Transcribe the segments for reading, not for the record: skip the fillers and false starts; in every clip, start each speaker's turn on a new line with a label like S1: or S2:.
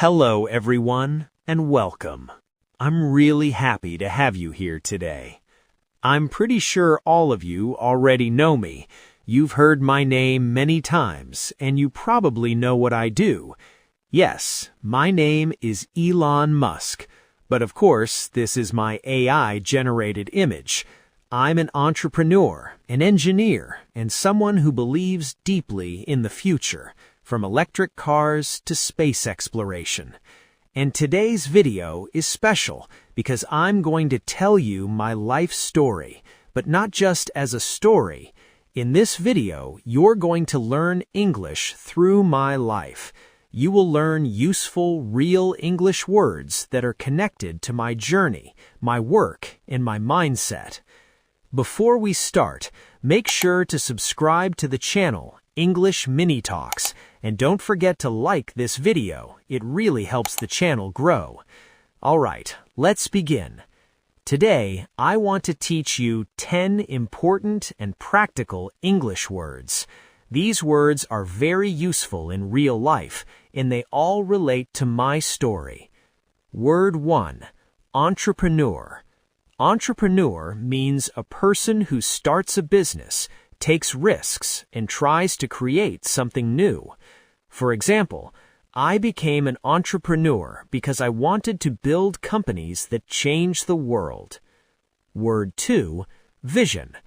S1: Hello, everyone, and welcome. I'm really happy to have you here today. I'm pretty sure all of you already know me. You've heard my name many times, and you probably know what I do. Yes, my name is Elon Musk, but of course, this is my AI-generated image. I'm an entrepreneur, an engineer, and someone who believes deeply in the future, from electric cars to space exploration. And today's video is special because I'm going to tell you my life story, but not just as a story. In this video, you're going to learn English through my life. You will learn useful, real English words that are connected to my journey, my work, and my mindset. Before we start, make sure to subscribe to the channel English Mini Talks, and don't forget to like this video. It really helps the channel grow. All right, let's begin. Today, I want to teach you 10 important and practical English words. These words are very useful in real life, and they all relate to my story. Word 1, entrepreneur. Entrepreneur means a person who starts a business, takes risks, and tries to create something new. For example, I became an entrepreneur because I wanted to build companies that change the world. Word 2, vision.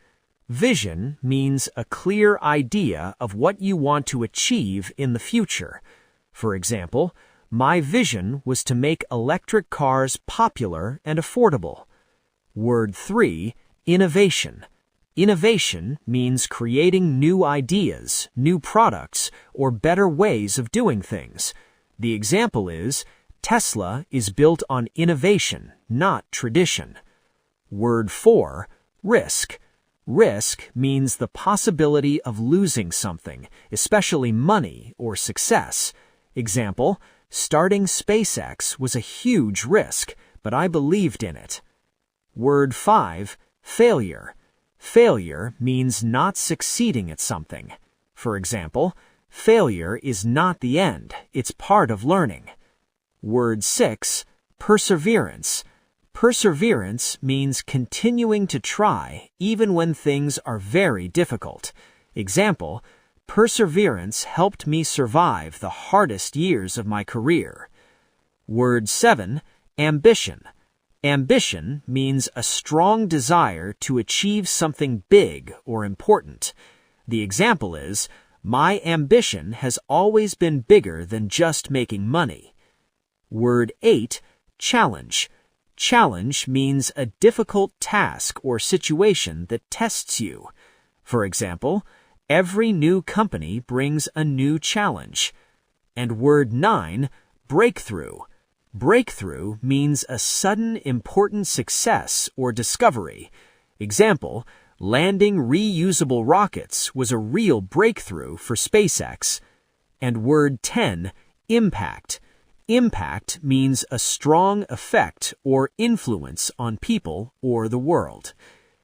S1: Vision means a clear idea of what you want to achieve in the future. For example, my vision was to make electric cars popular and affordable. Word 3, innovation. Innovation means creating new ideas, new products, or better ways of doing things. The example is, Tesla is built on innovation, not tradition. Word 4, risk. Risk means the possibility of losing something, especially money or success. Example, starting SpaceX was a huge risk, but I believed in it. Word 5, failure. Failure means not succeeding at something. For example, failure is not the end, it's part of learning. Word 6, perseverance. Perseverance means continuing to try even when things are very difficult. Example, perseverance helped me survive the hardest years of my career. Word 7, ambition. Ambition means a strong desire to achieve something big or important. The example is, my ambition has always been bigger than just making money. Word 8, challenge. Challenge means a difficult task or situation that tests you. For example, every new company brings a new challenge. And word 9, breakthrough. Breakthrough means a sudden important success or discovery. Example, landing reusable rockets was a real breakthrough for SpaceX. And word 10, impact. Impact means a strong effect or influence on people or the world.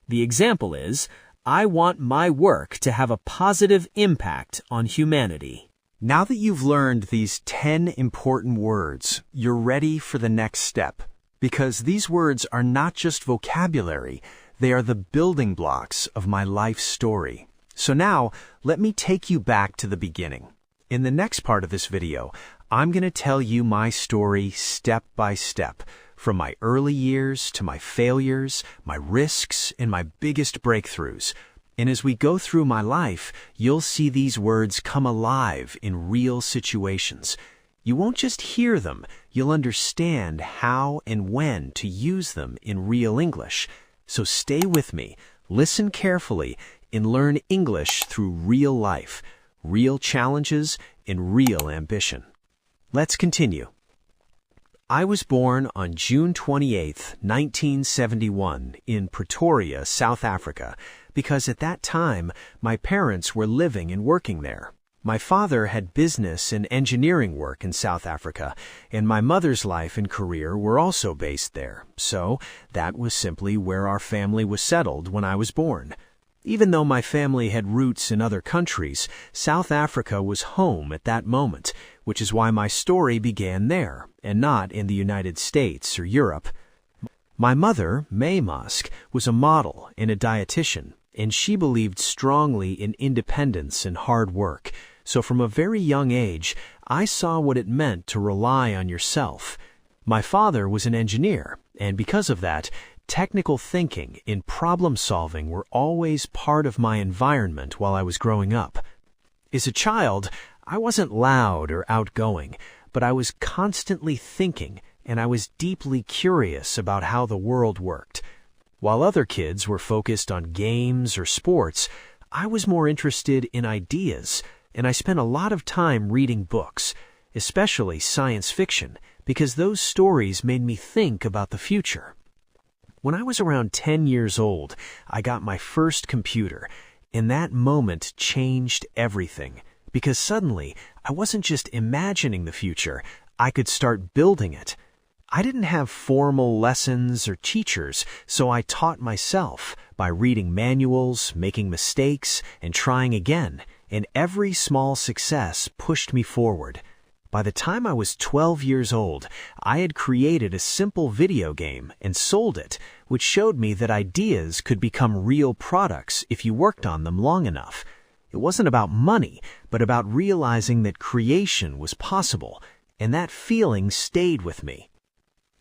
S1: The example is, I want my work to have a positive impact on humanity. Now that you've learned these 10 important words, you're ready for the next step. Because these words are not just vocabulary, they are the building blocks of my life story. So now, let me take you back to the beginning. In the next part of this video, I'm going to tell you my story step by step, from my early years to my failures, my risks, and my biggest breakthroughs. And as we go through my life, you'll see these words come alive in real situations. You won't just hear them, you'll understand how and when to use them in real English. So stay with me, listen carefully, and learn English through real life, real challenges, and real ambition. Let's continue. I was born on June 28, 1971, in Pretoria, South Africa, because at that time, my parents were living and working there. My father had business and engineering work in South Africa, and my mother's life and career were also based there, so that was simply where our family was settled when I was born. Even though my family had roots in other countries, South Africa was home at that moment, which is why my story began there and not in the United States or Europe. My mother, May Musk, was a model and a dietitian, and she believed strongly in independence and hard work. So from a very young age, I saw what it meant to rely on yourself. My father was an engineer, and because of that, technical thinking and problem solving were always part of my environment while I was growing up. As a child, I wasn't loud or outgoing, but I was constantly thinking, and I was deeply curious about how the world worked. While other kids were focused on games or sports, I was more interested in ideas, and I spent a lot of time reading books, especially science fiction, because those stories made me think about the future. When I was around 10 years old, I got my first computer, and that moment changed everything, because suddenly I wasn't just imagining the future, I could start building it. I didn't have formal lessons or teachers, so I taught myself by reading manuals, making mistakes, and trying again, and every small success pushed me forward. By the time I was 12 years old, I had created a simple video game and sold it, which showed me that ideas could become real products if you worked on them long enough. It wasn't about money, but about realizing that creation was possible, and that feeling stayed with me.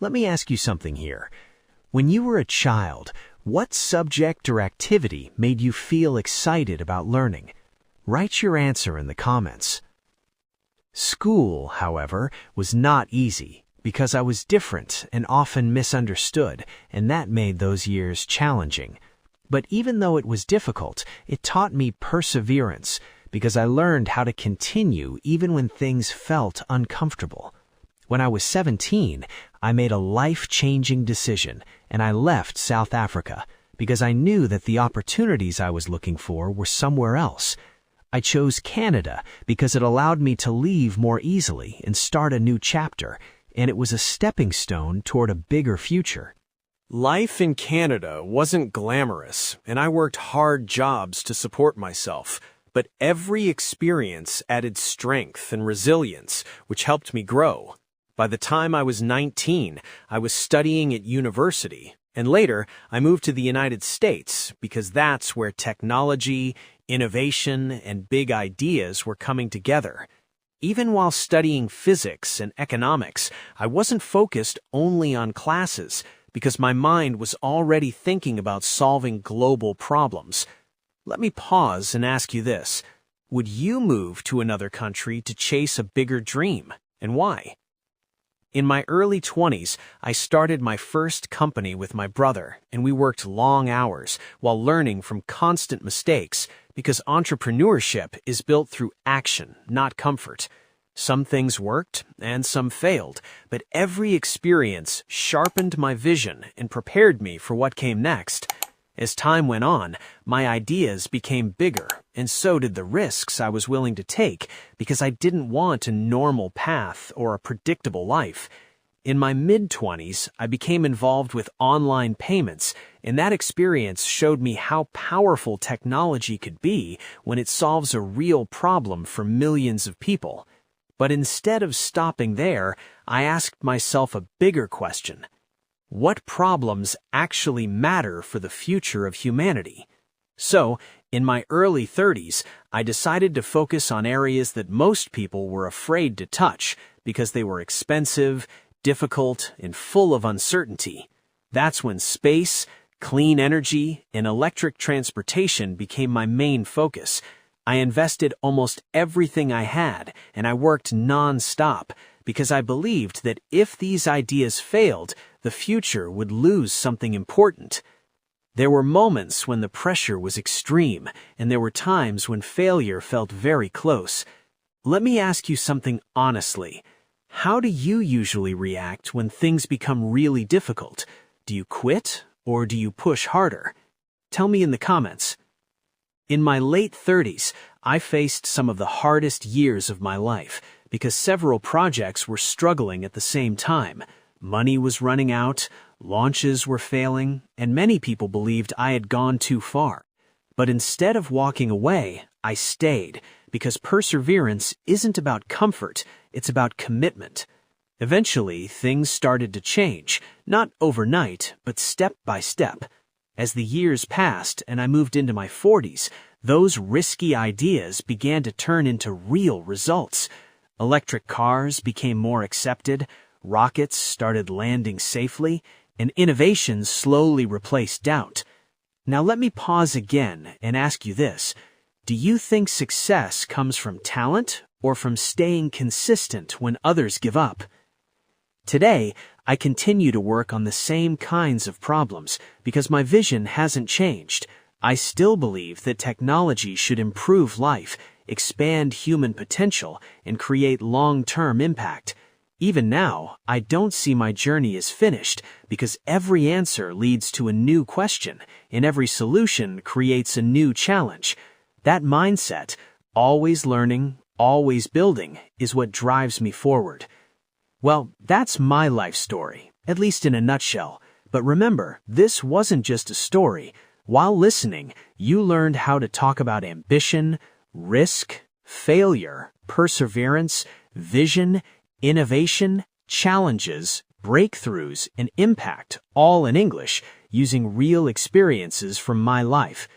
S1: Let me ask you something here. When you were a child, what subject or activity made you feel excited about learning? Write your answer in the comments. School, however, was not easy because I was different and often misunderstood, and that made those years challenging. But even though it was difficult, it taught me perseverance because I learned how to continue even when things felt uncomfortable. When I was 17, I made a life-changing decision, and I left South Africa because I knew that the opportunities I was looking for were somewhere else. I chose Canada because it allowed me to leave more easily and start a new chapter, and it was a stepping stone toward a bigger future. Life in Canada wasn't glamorous, and I worked hard jobs to support myself, but every experience added strength and resilience, which helped me grow. By the time I was 19, I was studying at university, and later I moved to the United States because that's where technology, innovation, and big ideas were coming together. Even while studying physics and economics, I wasn't focused only on classes because my mind was already thinking about solving global problems. Let me pause and ask you this. Would you move to another country to chase a bigger dream, and why? In my early 20s, I started my first company with my brother, and we worked long hours while learning from constant mistakes because entrepreneurship is built through action, not comfort. Some things worked and some failed, but every experience sharpened my vision and prepared me for what came next. As time went on, my ideas became bigger, and so did the risks I was willing to take because I didn't want a normal path or a predictable life. In my mid-20s, I became involved with online payments, and that experience showed me how powerful technology could be when it solves a real problem for millions of people. But instead of stopping there, I asked myself a bigger question. What problems actually matter for the future of humanity? So, in my early 30s, I decided to focus on areas that most people were afraid to touch because they were expensive, difficult, and full of uncertainty. That's when space, clean energy, and electric transportation became my main focus. I invested almost everything I had, and I worked non-stop because I believed that if these ideas failed, the future would lose something important. There were moments when the pressure was extreme, and there were times when failure felt very close. Let me ask you something honestly. How do you usually react when things become really difficult? Do you quit, or do you push harder? Tell me in the comments. In my late 30s, I faced some of the hardest years of my life because several projects were struggling at the same time. Money was running out, launches were failing, and many people believed I had gone too far. But instead of walking away, I stayed
S2: because perseverance isn't about comfort, it's about commitment. Eventually, things started to change, not overnight, but step by step. As the years passed and I moved into my 40s, those risky ideas began to turn into real results. Electric cars became more accepted, rockets started landing safely, and innovation slowly replaced doubt. Now let me pause again and ask you this. Do you think success comes from talent or from staying consistent when others give up? Today, I continue to work on the same kinds of problems because my vision hasn't changed. I still believe that technology should improve life, expand human potential, and create long-term impact. Even now, I don't see my journey as finished because every answer leads to a new question, and every solution creates a new challenge. That mindset, always learning, always building, is what drives me forward. Well, that's my life story, at least in a nutshell. But remember, this wasn't just a story. While listening, you learned how to talk about ambition, risk, failure, perseverance, vision, innovation, challenges, breakthroughs, and impact, all in English, using real experiences from my life.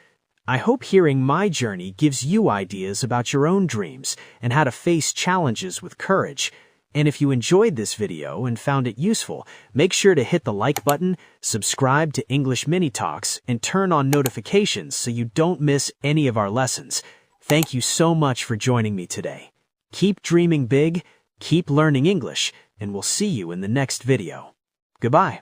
S2: I hope hearing my journey gives you ideas about your own dreams and how to face challenges with courage. And if you enjoyed this video and found it useful, make sure to hit the like button, subscribe to English Mini Talks, and turn on notifications so you don't miss any of our lessons. Thank you so much for joining me today. Keep dreaming big, keep learning English, and we'll see you in the next video. Goodbye.